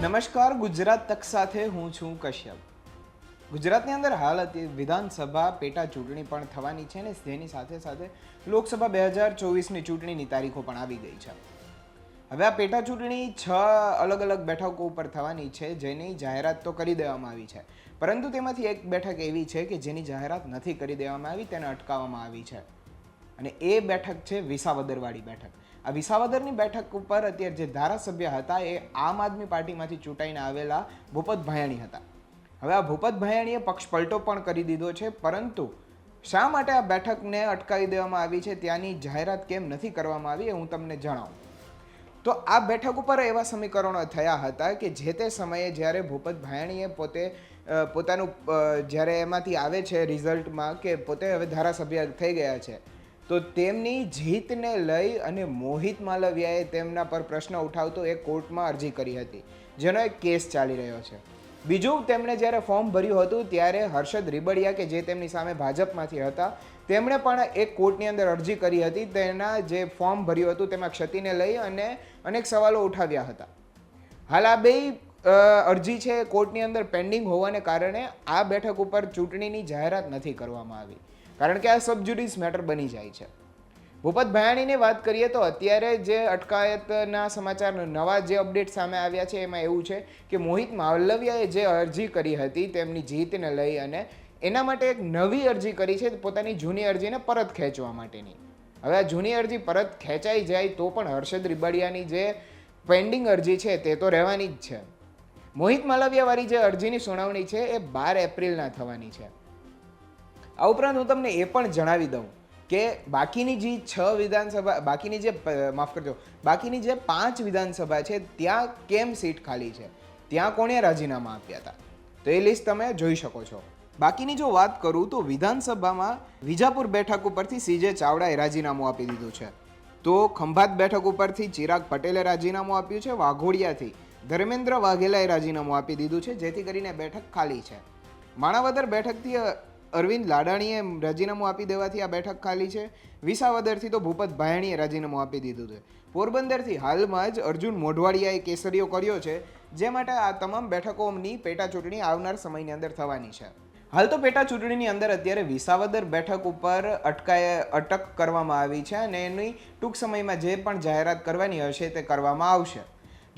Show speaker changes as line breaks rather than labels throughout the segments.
નમસ્કાર, ગુજરાત તક સાથે હું છું કશ્યપ. ગુજરાતની અંદર હાલ વિધાનસભા પેટા ચૂંટણી પણ થવાની છે ને તેની સાથે સાથે લોકસભા 2024ની ચૂંટણીની તારીખો પણ આવી ગઈ છે. હવે આ પેટા ચૂંટણી 6 અલગ અલગ બેઠકો ઉપર થવાની છે, જેની જાહેરાત તો કરી દેવામાં આવી છે, પરંતુ તેમાંથી એક બેઠક એવી છે કે જેની જાહેરાત નથી કરી દેવામાં આવી, તેને અટકાવવામાં આવી છે. અને એ બેઠક છે વિસાવદરવાળી બેઠક. આ વિસાવદરની બેઠક ઉપર અત્યારે જે ધારાસભ્ય હતા એ આમ આદમી પાર્ટીમાંથી ચૂંટાઈને આવેલા ભૂપત ભાયાણી હતા. હવે આ ભૂપત ભાયાણીએ પક્ષ પલટો પણ કરી દીધો છે, પરંતુ શા માટે આ બેઠકને અટકાવી દેવામાં આવી છે, ત્યાંની જાહેરાત કેમ નથી કરવામાં આવી એ હું તમને જણાવું. તો આ બેઠક ઉપર એવા સમીકરણો થયા હતા કે જે તે સમયે જ્યારે ભૂપત ભાયાણીએ પોતાનું જ્યારે એમાંથી આવે છે રિઝલ્ટમાં કે પોતે હવે ધારાસભ્ય થઈ ગયા છે, તો તેમની જીતને લઈ અને મોહિત માલવિયાએ તેમના પર પ્રશ્ન ઉઠાવતો એક કોર્ટમાં અરજી કરી હતી, જેનો એક કેસ ચાલી રહ્યો છે. બીજું, તેમણે જ્યારે ફોર્મ ભર્યું હતું ત્યારે હર્ષદ રીબડિયા કે જે તેમની સામે ભાજપમાંથી હતા, તેમણે પણ એક કોર્ટની અંદર અરજી કરી હતી. તેના જે ફોર્મ ભર્યું હતું તેમાં ક્ષતિને લઈ અને અનેક સવાલો ઉઠાવ્યા હતા. હાલ આ બે અરજી છે કોર્ટની અંદર પેન્ડિંગ હોવાને કારણે આ બેઠક ઉપર ચૂંટણીની જાહેરાત નથી કરવામાં આવી, કારણ કે આ સબજ્યુડિસ મેટર બની જાય છે. ભૂપત ભાયાણીની વાત કરીએ તો અત્યારે જે અટકાયતના સમાચાર નવા જે અપડેટ સામે આવ્યા છે એમાં એવું છે કે મોહિત માલવિયાએ જે અરજી કરી હતી તેમની જીતને લઈ અને એના માટે એક નવી અરજી કરી છે પોતાની જૂની અરજીને પરત ખેંચવા માટેની. હવે આ જૂની અરજી પરત ખેંચાઈ જાય તો પણ હર્ષદ રીબડિયાની જે પેન્ડિંગ અરજી છે તે તો રહેવાની જ છે. મોહિત માલવિયાવાળી જે અરજીની સુનાવણી છે એ 12 એપ્રિલના થવાની છે. આ ઉપરાંત હું તમને એ પણ જણાવી દઉં કે બાકીની જે 6 વિધાનસભા બાકીની જે 5 વિધાનસભા છે ત્યાં કેમ સીટ ખાલી છે, ત્યાં કોણે રાજીનામા આપ્યા હતા, તો એ લિસ્ટ તમે જોઈ શકો છો. બાકીની જો વાત કરું તો વિધાનસભામાં વિજાપુર બેઠક ઉપરથી CJ ચાવડાએ રાજીનામું આપી દીધું છે, તો ખંભાત બેઠક ઉપરથી ચિરાગ પટેલે રાજીનામું આપ્યું છે, વાઘોડિયાથી ધર્મેન્દ્ર વાઘેલાએ રાજીનામું આપી દીધું છે, જેથી કરીને બેઠક ખાલી છે. માણાવદર બેઠકથી અરવિંદ લાડાણીએ રાજીનામું આપી દેવાથી આ બેઠક ખાલી છે. વિસાવદરથી તો ભૂપત ભાયાણીએ રાજીનામું આપી દીધું છે. પોરબંદરથી હાલમાં જ અર્જુન મોઢવાડિયાએ કેસરીઓ કર્યો છે, જે માટે આ તમામ બેઠકોની પેટા ચૂંટણી આવનાર સમયની અંદર થવાની છે. હાલ તો પેટા ચૂંટણીની અંદર અત્યારે વિસાવદર બેઠક ઉપર અટક કરવામાં આવી છે અને એની ટૂંક સમયમાં જે પણ જાહેરાત કરવાની હશે તે કરવામાં આવશે.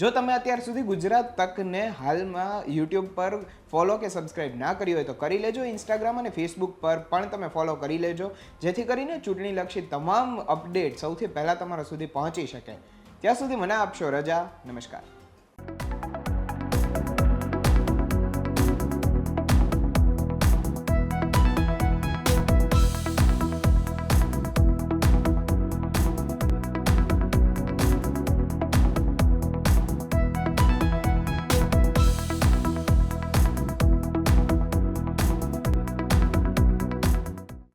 જો તમે અત્યાર સુધી ગુજરાત તકને હાલમાં યુટ્યુબ પર ફોલો કે સબસ્ક્રાઇબ ના કરી હોય તો કરી લેજો. ઇન્સ્ટાગ્રામ અને ફેસબુક પર પણ તમે ફોલો કરી લેજો, જેથી કરીને ચૂંટણીલક્ષી તમામ અપડેટ સૌથી પહેલાં તમારા સુધી પહોંચી શકે. ત્યાં સુધી મને આપશો રજા. નમસ્કાર.